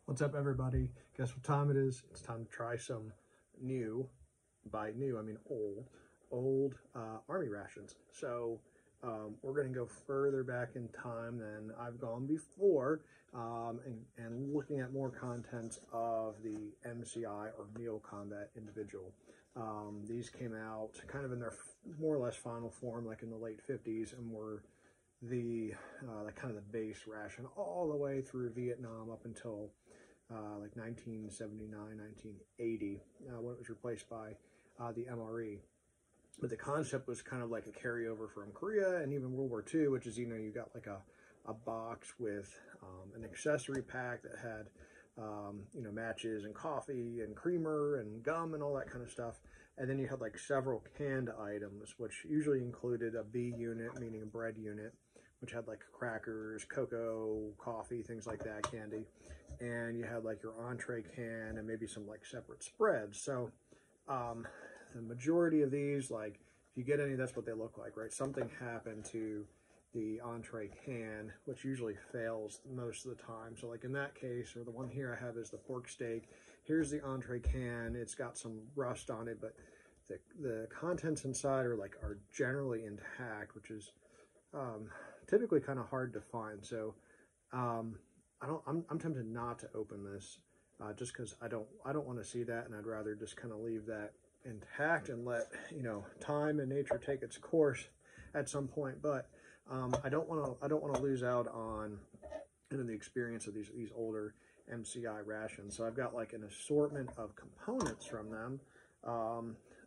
What's up, everybody? Guess what time it is? It's time to try some new, by new I mean old Army rations. So we're going to go further back in time than I've gone before, and looking at more contents of the MCI or Meal Combat Individual. These came out kind of in their more or less final form, like in the late 50s, and were the kind of the base ration all the way through Vietnam up until like 1979, 1980, when it was replaced by the MRE. But the concept was kind of like a carryover from Korea and even World War II, which is, you got like a box with an accessory pack that had, matches and coffee and creamer and gum and all that kind of stuff. And then you had like several canned items, which usually included a B unit, meaning a bread unit, which had like crackers, cocoa, coffee, things like that, candy. And you had like your entree can and maybe some like separate spreads. So the majority of these, like if you get any, that's what they look like, right? Something happened to the entree can, which usually fails most of the time. So like in that case, or the one here I have is the pork steak. Here's the entree can. It's got some rust on it, but the contents inside are generally intact, which is typically kind of hard to find. So I'm tempted not to open this just because I don't want to see that, and I'd rather just kind of leave that intact and let time and nature take its course at some point. But I don't want to lose out on the experience of these older MCI rations. So I've got like an assortment of components from them.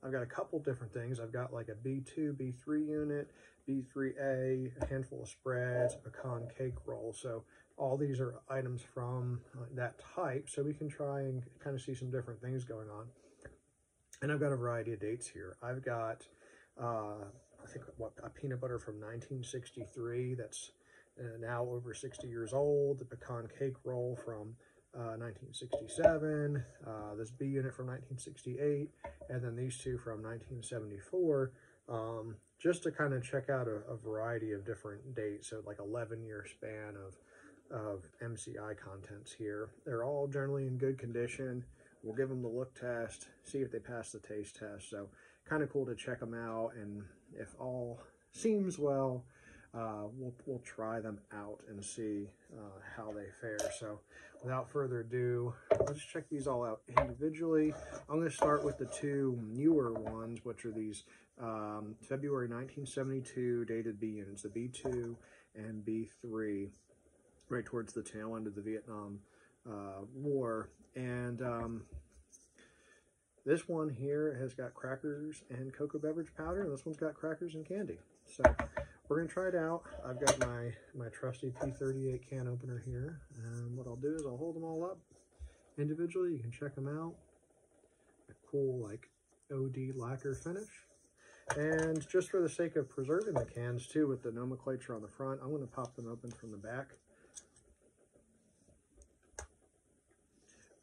I've got a couple different things. I've got like a B2, B3 unit, B3A, a handful of spreads, a pecan cake roll. So all these are items from that type, so we can try and kind of see some different things going on. And I've got a variety of dates here. I've got, I think, a peanut butter from 1963 that's now over 60 years old, the pecan cake roll from 1967, this B unit from 1968, and then these two from 1974, just to kind of check out a variety of different dates. So like 11-year span of MCI contents here. They're all generally in good condition. We'll give them the look test, see if they pass the taste test. So kind of cool to check them out, and if all seems well, we'll try them out and see how they fare. So without further ado, let's check these all out individually. I'm going to start with the two newer ones, which are these February 1972 dated B units, the B2 and B3, right towards the tail end of the Vietnam War. And this one here has got crackers and cocoa beverage powder, and this one's got crackers and candy. So we're going to try it out. I've got my trusty P38 can opener here, and what I'll do is I'll hold them all up individually. You can check them out. A cool like OD lacquer finish. And just for the sake of preserving the cans too, with the nomenclature on the front, I'm going to pop them open from the back.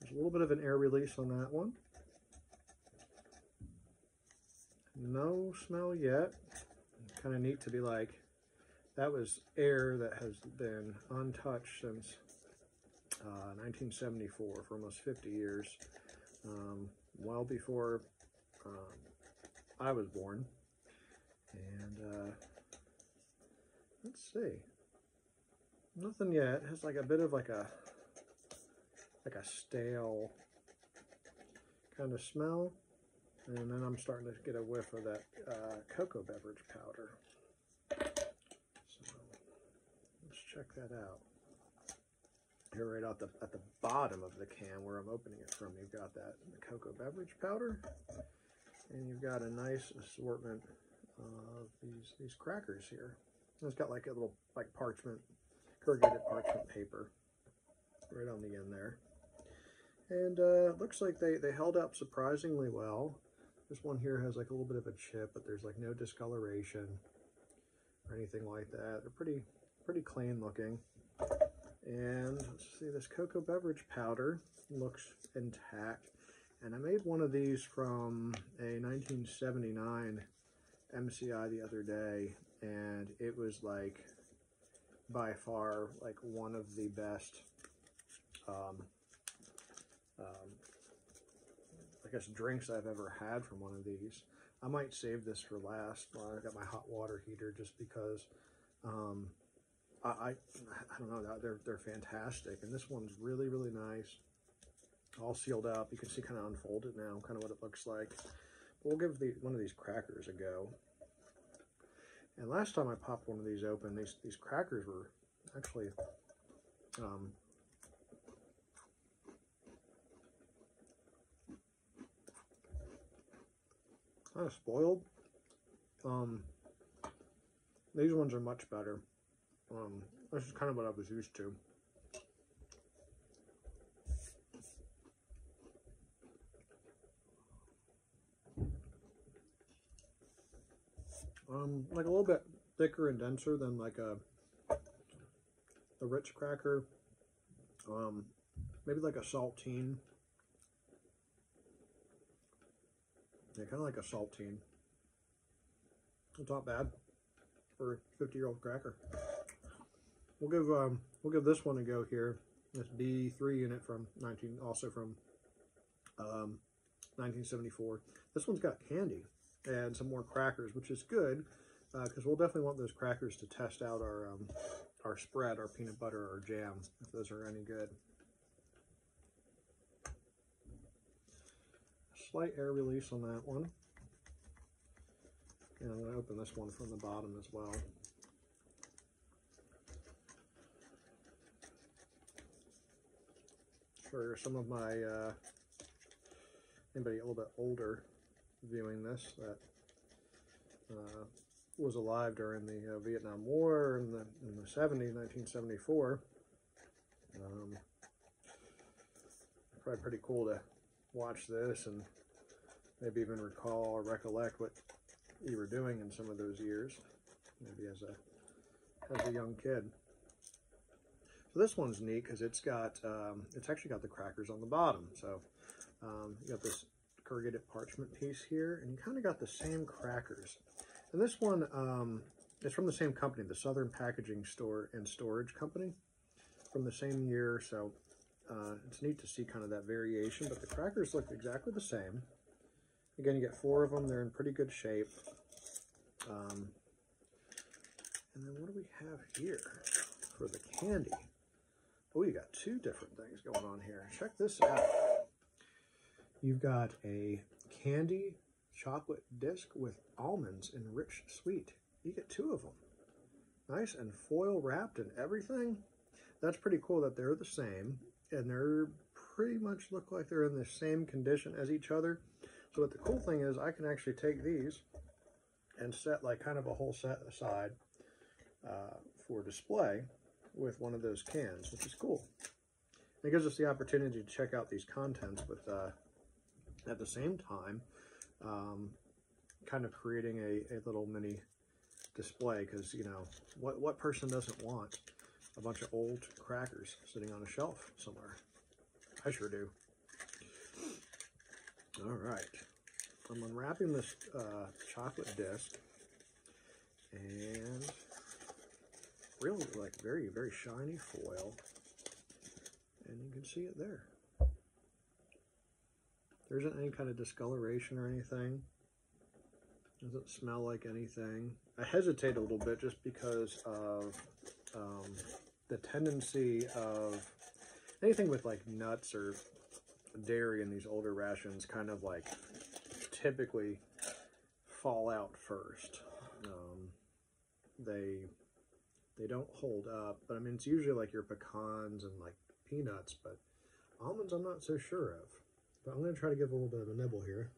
There's a little bit of an air release on that one. No smell yet. Kind of neat to be like, that was air that has been untouched since 1974, for almost 50 years, well before I was born. And let's see, nothing yet. It has like a bit of like a stale kind of smell, and then I'm starting to get a whiff of that cocoa beverage powder. So let's check that out. Here, right at the bottom of the can where I'm opening it from, you've got the cocoa beverage powder, and you've got a nice assortment of these crackers here. And it's got like a little like corrugated parchment paper right on the end there. And looks like they held up surprisingly well. This one here has like a little bit of a chip, but there's like no discoloration or anything like that. They're pretty clean looking. And let's see, this cocoa beverage powder looks intact. And I made one of these from a 1979 MCI the other day, and it was like by far like one of the best I guess, drinks I've ever had from one of these. I might save this for last while I got my hot water heater, just because I don't know, they're fantastic. And this one's really, really nice. All sealed up. You can see kind of unfolded now, kind of what it looks like. But we'll give one of these crackers a go. And last time I popped one of these open, these crackers were actually kind of spoiled. These ones are much better. This is kind of what I was used to. Like a little bit thicker and denser than like a Ritz cracker. Maybe like a saltine. Yeah, kind of like a saltine. It's not bad for a 50-year-old cracker. We'll give this one a go here. This B3 unit from 1974. This one's got candy and some more crackers, which is good because we'll definitely want those crackers to test out our spread, our peanut butter, or jam, if those are any good. Slight air release on that one. And I'm going to open this one from the bottom as well. For some of my, anybody a little bit older viewing this that was alive during the Vietnam War in the 70s, 1974, probably pretty cool to watch this and maybe even recall or recollect what you were doing in some of those years, maybe as a young kid. So this one's neat because it's actually got the crackers on the bottom. So you got this corrugated parchment piece here, and you kind of got the same crackers. And this one is from the same company, the Southern Packaging Store and Storage Company, from the same year. So it's neat to see kind of that variation, but the crackers look exactly the same. Again, you get 4 of them. They're in pretty good shape. And then what do we have here for the candy? Oh, you got 2 different things going on here. Check this out. You've got a candy chocolate disc with almonds and rich sweet. You get 2 of them. Nice and foil wrapped and everything. That's pretty cool that they're the same, and they're pretty much look like they're in the same condition as each other. So what the cool thing is, I can actually take these and set like kind of a whole set aside for display with one of those cans, which is cool. It gives us the opportunity to check out these contents with at the same time kind of creating a little mini display, because you know what person doesn't want a bunch of old crackers sitting on a shelf somewhere? I sure do. All right, I'm unwrapping this chocolate disc, and really like very, very shiny foil, and you can see it there. There isn't any kind of discoloration or anything. Doesn't smell like anything. I hesitate a little bit just because of the tendency of anything with like nuts or dairy in these older rations kind of like typically fall out first. They don't hold up, but I mean, it's usually like your pecans and like peanuts, but almonds I'm not so sure of. But I'm going to try to give a little bit of a nibble here.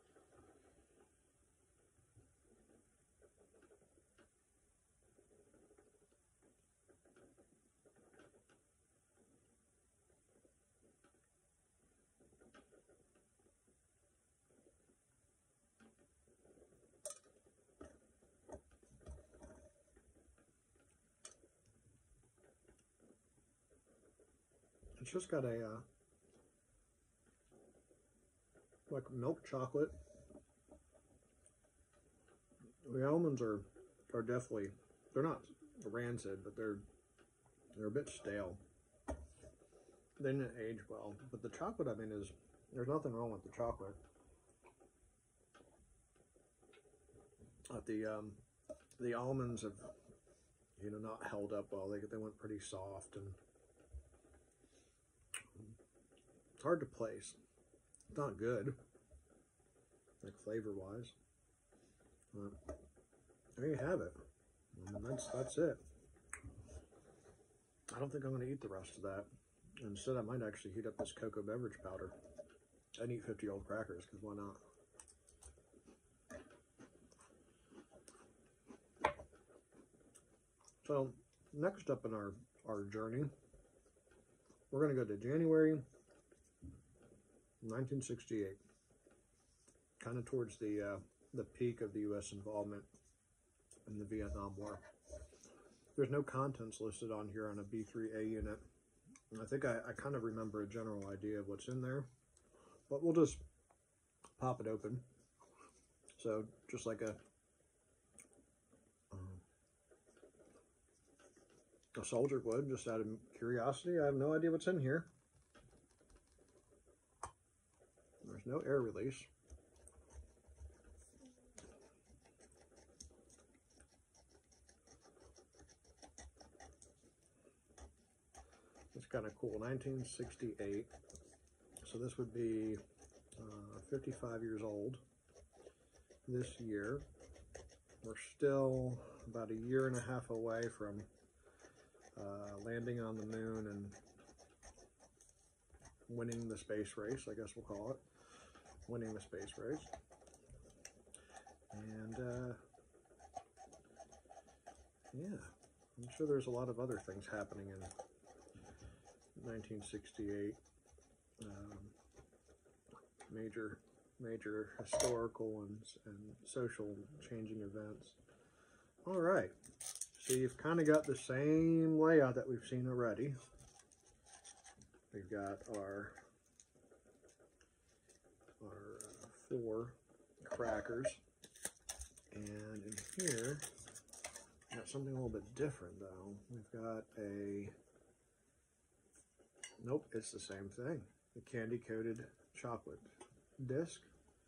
It's just got a like milk chocolate. The almonds are definitely, they're not rancid, but they're a bit stale. They didn't age well, but the chocolate, I mean, there's nothing wrong with the chocolate. But the almonds have, you know, not held up well. They went pretty soft, and it's hard to place. It's not good, like flavor wise. But there you have it. I mean, that's it. I don't think I'm going to eat the rest of that. Instead, I might actually heat up this cocoa beverage powder and eat 50-old crackers, because why not? So, next up in our journey, we're going to go to January 1968, kind of towards the peak of the U.S. involvement in the Vietnam War. There's no contents listed on here on a B3A unit. I think I kind of remember a general idea of what's in there, but we'll just pop it open. So just like a soldier would, just out of curiosity. I have no idea what's in here. There's no air release. It's kind of cool. 1968. So this would be 55 years old this year. We're still about a year and a half away from landing on the moon and winning the space race, I guess we'll call it. Winning the space race. And yeah, I'm sure there's a lot of other things happening in 1968. Major historical and social changing events. All right, so you've kind of got the same layout that we've seen already. We've got our 4 crackers, and in here we've got something a little bit different though. We've got nope, it's the same thing. The candy coated chocolate disc,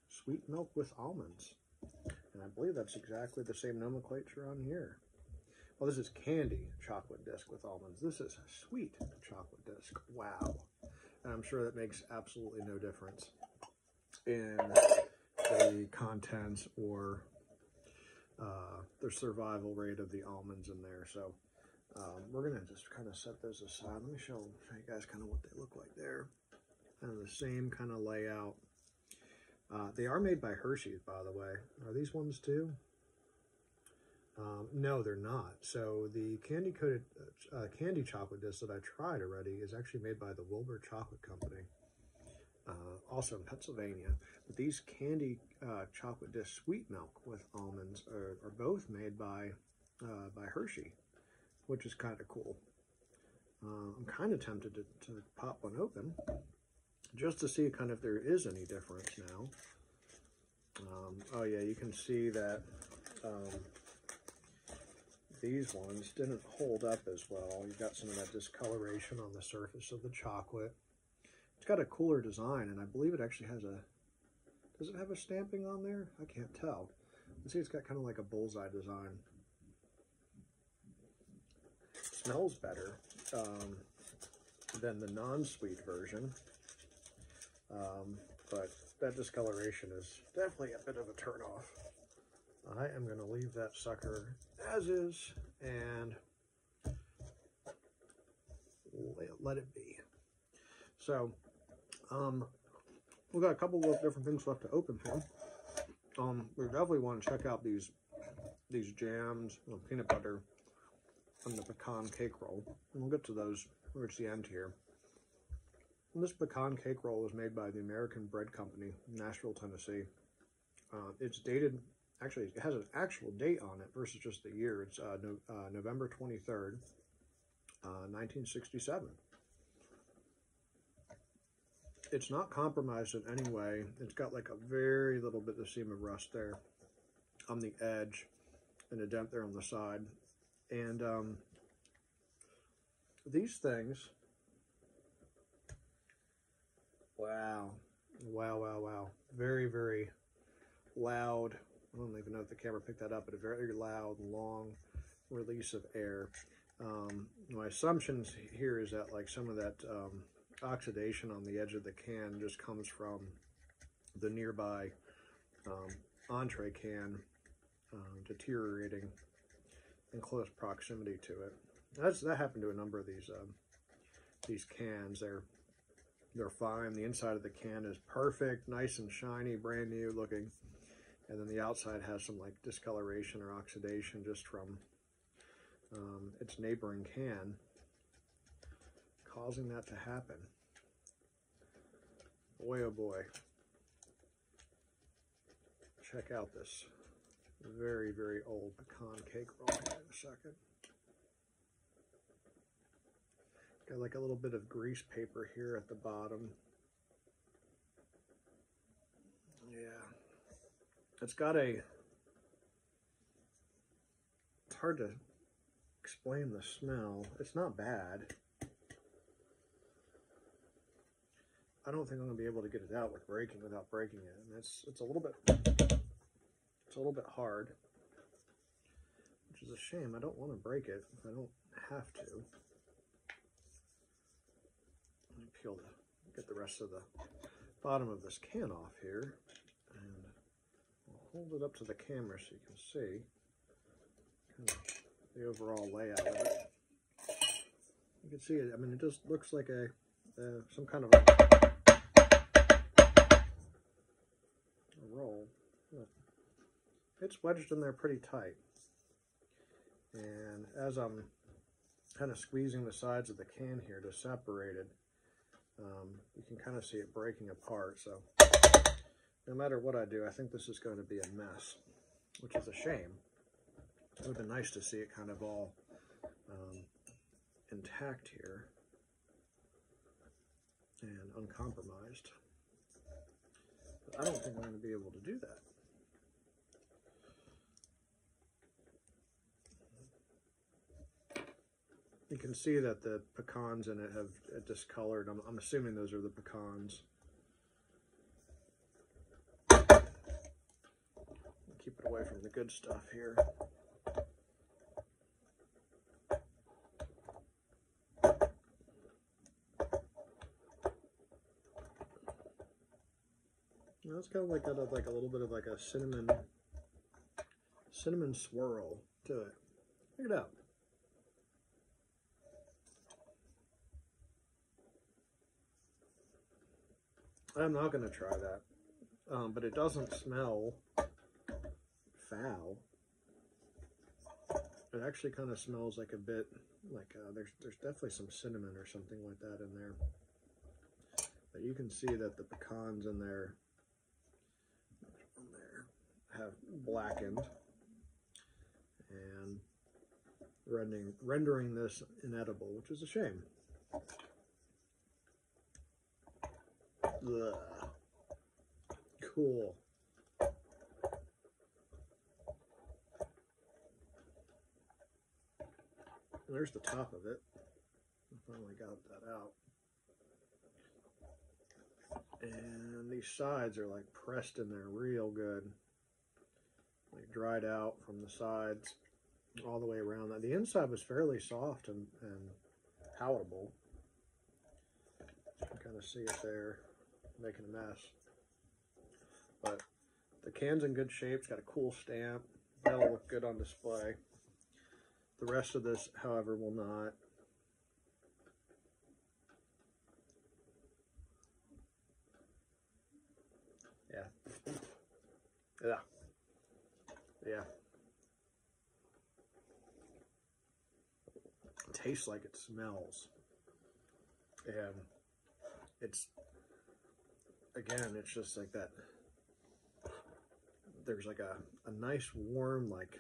sweet milk with almonds. And I believe that's exactly the same nomenclature on here. Well, this is candy chocolate disc with almonds. This is sweet chocolate disc. Wow. And I'm sure that makes absolutely no difference in the contents or the survival rate of the almonds in there. So we're going to just kind of set those aside. Let me show you guys kind of what they look like there. Kind of the same kind of layout. They are made by Hershey's, by the way. Are these ones too? No, they're not. So the candy-coated candy chocolate disc that I tried already is actually made by the Wilbur Chocolate Company, also in Pennsylvania. But these candy chocolate disc sweet milk with almonds are both made by Hershey, which is kind of cool. I'm kind of tempted to pop one open just to see kind of if there is any difference now. Oh yeah, you can see that these ones didn't hold up as well. You've got some of that discoloration on the surface of the chocolate. It's got a cooler design, and I believe it actually has does it have a stamping on there? I can't tell. You see it's got kind of like a bullseye design. It smells better than the non-sweet version. But that discoloration is definitely a bit of a turnoff. I am going to leave that sucker as is and let it be. So, we've got a couple of different things left to open here. We definitely want to check out these jams, peanut butter, and the pecan cake roll. And we'll get to those towards the end here. And this pecan cake roll was made by the American Bread Company, Nashville, Tennessee. It's dated, actually, it has an actual date on it versus just the year. It's November 23rd, 1967. It's not compromised in any way. It's got like a very little bit of seam of rust there on the edge and a dent there on the side. And these things, wow. Very, very loud I don't even know if the camera picked that up, but a very loud, long release of air. My assumptions here is that like some of that oxidation on the edge of the can just comes from the nearby entree can deteriorating in close proximity to it. That happened to a number of these cans. They're fine. The inside of the can is perfect, nice and shiny, brand new looking, and then the outside has some like discoloration or oxidation just from its neighboring can, causing that to happen. Boy, oh boy. Check out this very, very old pecan cake roll here in a second. Got like a little bit of grease paper here at the bottom. Yeah. It's hard to explain the smell. It's not bad. I don't think I'm gonna be able to get it out without breaking it. And it's a little bit hard, which is a shame. I don't want to break it if I don't have to. Let me get the rest of the bottom of this can off here, and I'll hold it up to the camera so you can see kind of the overall layout of it. You can see it. I mean, it just looks like some kind of a roll. It's wedged in there pretty tight, and as I'm kind of squeezing the sides of the can here to separate it, you can kind of see it breaking apart. So no matter what I do, I think this is going to be a mess, which is a shame. It would have been nice to see it kind of all intact here and uncompromised, but I don't think I'm going to be able to do that. You can see that the pecans in it have discolored. I'm assuming those are the pecans. Keep it away from the good stuff here. Now it's kind of like got like a little bit of like a cinnamon swirl to it. Check it out. I'm not going to try that, but it doesn't smell foul. It actually kind of smells like a bit like there's definitely some cinnamon or something like that in there. But you can see that the pecans in there have blackened and rendering this inedible, which is a shame. Ugh. Cool. There's the top of it. I finally got that out. And these sides are like pressed in there real good. Like dried out from the sides all the way around. The inside was fairly soft and palatable. You can kind of see it there, making a mess. But the can's in good shape. It's got a cool stamp. That'll look good on display. The rest of this, however, will not. Yeah. Yeah. It tastes like it smells. And it's, again, it's just like that. There's like a nice warm, like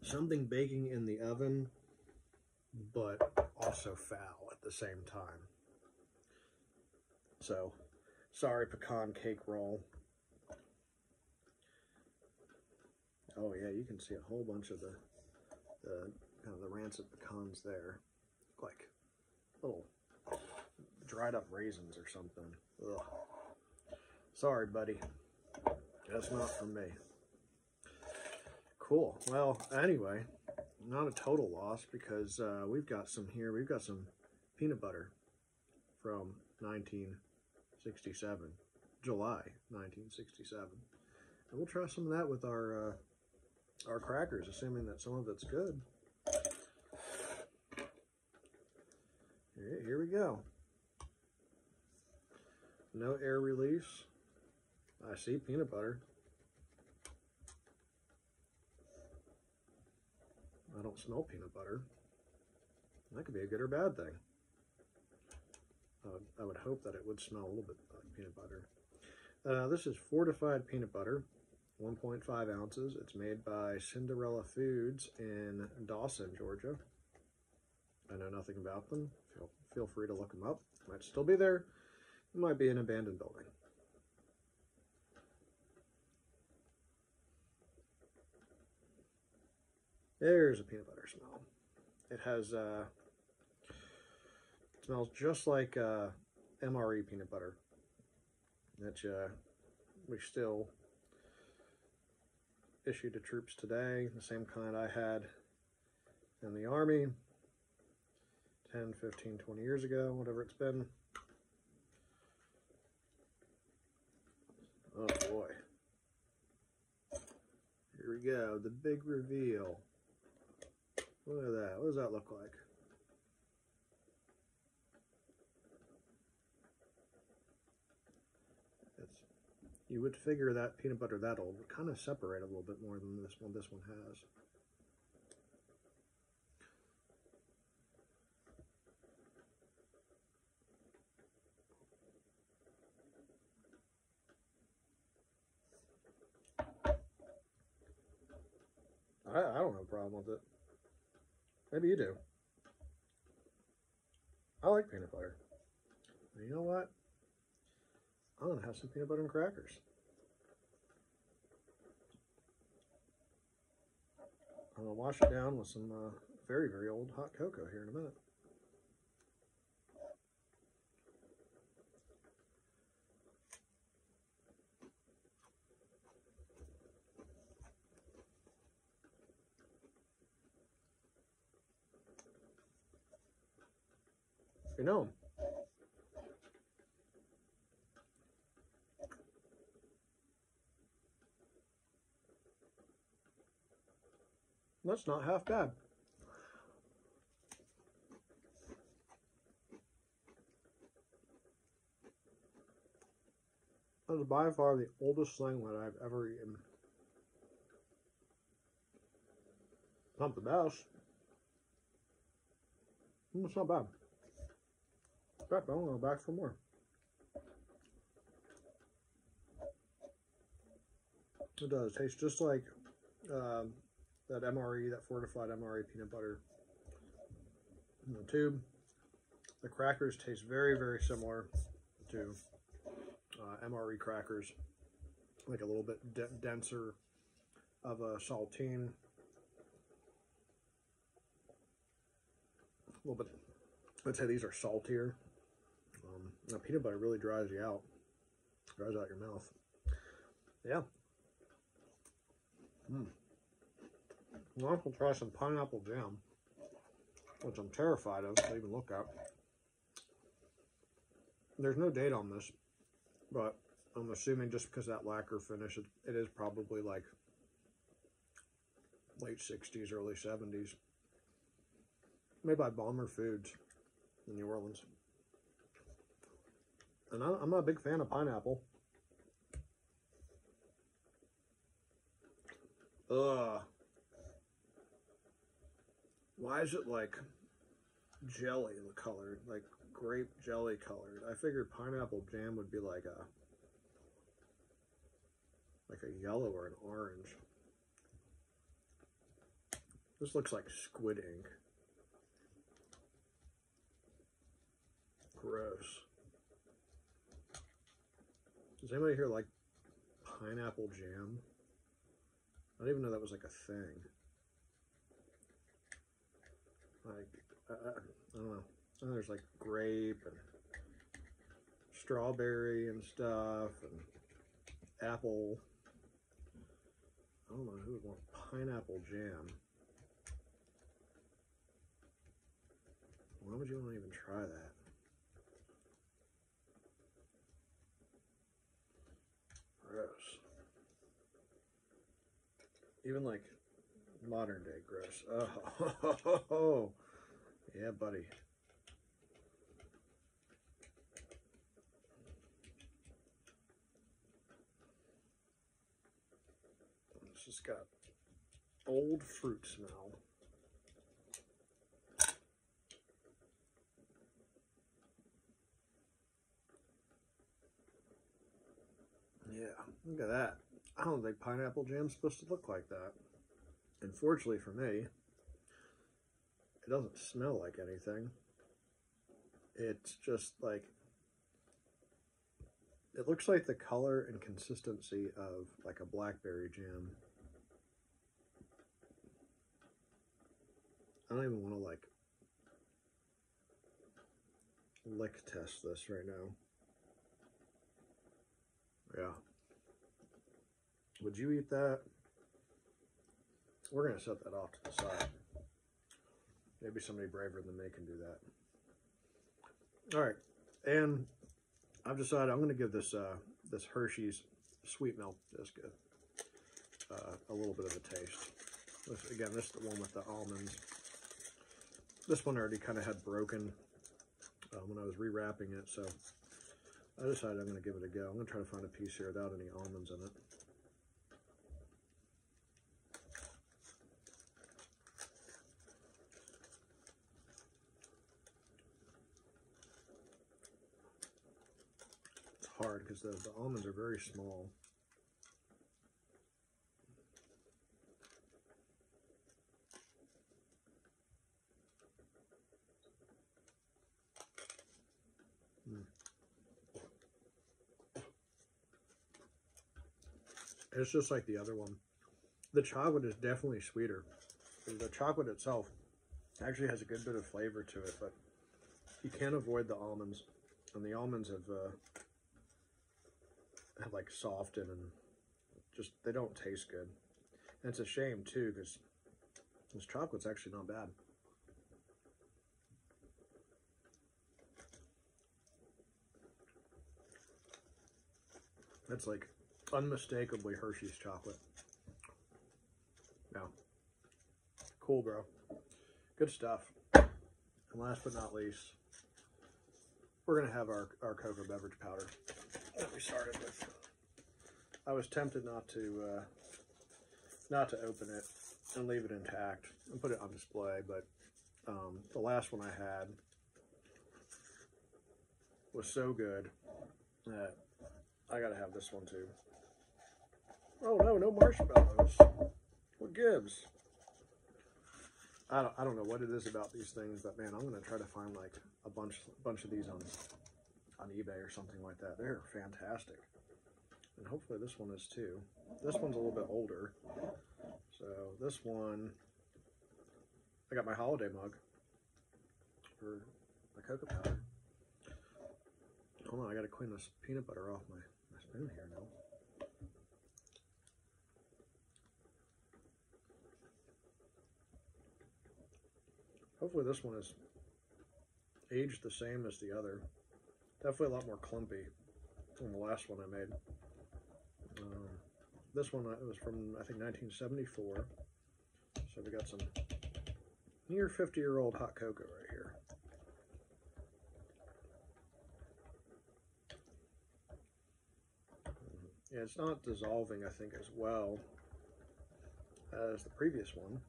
something baking in the oven, but also foul at the same time. So, sorry, pecan cake roll. Oh yeah, you can see a whole bunch of the kind of the rancid pecans there, like little dried up raisins or something. Ugh. Sorry, buddy. That's not for me. Cool. Well, anyway, not a total loss because we've got some here. We've got some peanut butter from 1967, July 1967. And we'll try some of that with our crackers, assuming that some of it's good. Here we go. No air release. I see peanut butter. I don't smell peanut butter. That could be a good or bad thing. I would hope that it would smell a little bit like peanut butter. This is fortified peanut butter, 1.5 ounces. It's made by Cinderella Foods in Dawson, Georgia. I know nothing about them. Feel free to look them up. Might still be there. It might be an abandoned building. There's a peanut butter smell. It has, it smells just like MRE peanut butter that we still issue to troops today. The same kind I had in the Army 10, 15, 20 years ago, whatever it's been. Oh boy. Here we go, the big reveal. Look at that. What does that look like? You would figure that peanut butter that old would kind of separate a little bit more than this one has. I don't have a problem with it. Maybe you do. I like peanut butter. And you know what? I'm going to have some peanut butter and crackers. I'm going to wash it down with some very, very old hot cocoa here in a minute. You know, that's not half bad. That is by far the oldest thing that I've ever eaten. Not the best. It's not bad. In fact, I'm going to go back for more. It does taste just like that MRE, that fortified MRE peanut butter in the tube. The crackers taste very, very similar to MRE crackers, like a little bit denser of a saltine. A little bit, I'd say these are saltier. The peanut butter really dries you out, dries out your mouth. Yeah. Now we'll try some pineapple jam, which I'm terrified of to even look at. There's no date on this, but I'm assuming just because that lacquer finish, it is probably like late 60s, early 70s. Made by Balmer Foods in New Orleans. And I'm not a big fan of pineapple. Ugh. Why is it like jelly colored, like grape jelly colored? I figured pineapple jam would be like a yellow or an orange. This looks like squid ink. Gross. Does anybody here like pineapple jam? I didn't even know that was like a thing. Like, I don't know. And there's like grape and strawberry and stuff and apple. I don't know who would want pineapple jam. Why would you want to even try that? Gross. Even like modern day gross. Oh, yeah, buddy. It's just got old fruit smell. Yeah, look at that. I don't think pineapple jam's supposed to look like that. Unfortunately for me, it doesn't smell like anything. It's just like, it looks like the color and consistency of like a blackberry jam. I don't even want to like lick test this right now. Yeah. Would you eat that? We're going to set that off to the side. Maybe somebody braver than me can do that. All right. And I've decided I'm going to give this this Hershey's sweet milk biscuit a little bit of a taste. Again, this is the one with the almonds. This one already kind of had broken when I was rewrapping it, so I decided I'm going to give it a go. I'm going to try to find a piece here without any almonds in it. It's hard because the almonds are very small. It's just like the other one. The chocolate is definitely sweeter. The chocolate itself actually has a good bit of flavor to it, but you can't avoid the almonds. And the almonds have like softened and just, they don't taste good. And it's a shame too, because this chocolate's actually not bad. That's like unmistakably Hershey's chocolate. Yeah. Cool, bro. Good stuff. And last but not least, we're going to have our cocoa beverage powder that we started with. I was tempted not to open it and leave it intact and put it on display, but the last one I had was so good that I got to have this one too. Oh no, no marshmallows. What gives? I don't know what it is about these things, but man, I'm gonna try to find like a bunch of these on eBay or something like that. They're fantastic, and hopefully this one is too. This one's a little bit older, so this one, I got my holiday mug for my cocoa powder. Hold on, I gotta clean this peanut butter off my spoon here now. Hopefully this one is aged the same as the other. Definitely a lot more clumpy than the last one I made. This one it was from, I think, 1974. So we got some near 50-year-old hot cocoa right here. Yeah, it's not dissolving, I think, as well as the previous one.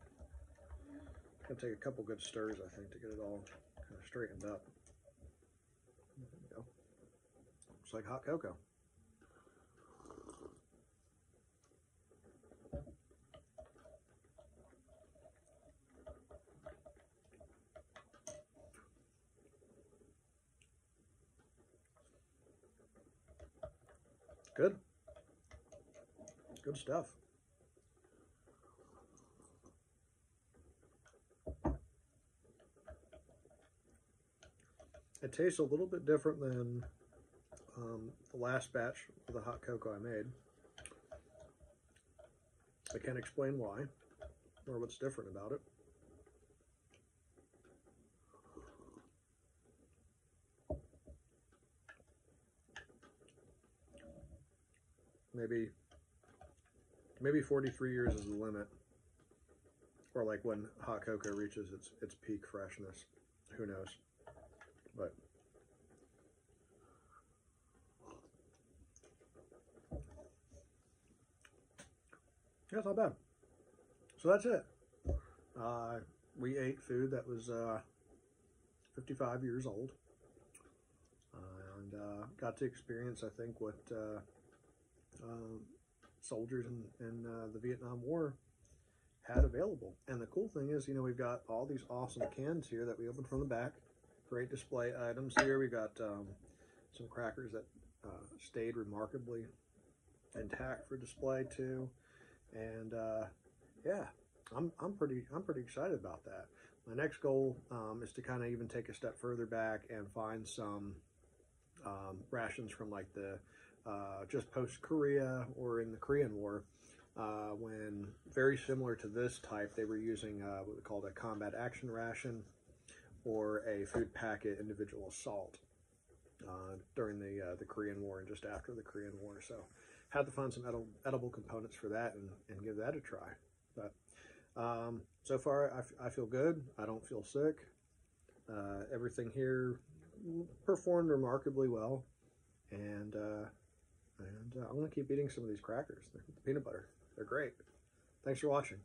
It's gonna take a couple good stirs, I think, to get it all kind of straightened up. There we go. Looks like hot cocoa. Good. Good stuff. It tastes a little bit different than the last batch of the hot cocoa I made. I can't explain why or what's different about it. Maybe 43 years is the limit, or like when hot cocoa reaches its peak freshness. Who knows? But yeah, it's not bad. So that's it. We ate food that was 55 years old, and got to experience, I think, what soldiers in the Vietnam War had available. And the cool thing is, you know, we've got all these awesome cans here that we opened from the back. Great display items here. We got some crackers that stayed remarkably intact for display too. And yeah, I'm pretty excited about that. My next goal is to kind of even take a step further back and find some rations from like the just post-Korea or in the Korean War, when very similar to this type, they were using what we called a combat action ration or a food packet individual assault during the Korean War and just after the Korean War. So had to find some edible components for that and give that a try. But so far I feel good. I don't feel sick. Everything here performed remarkably well, and I'm going to keep eating some of these crackers. The peanut butter. They're great. Thanks for watching.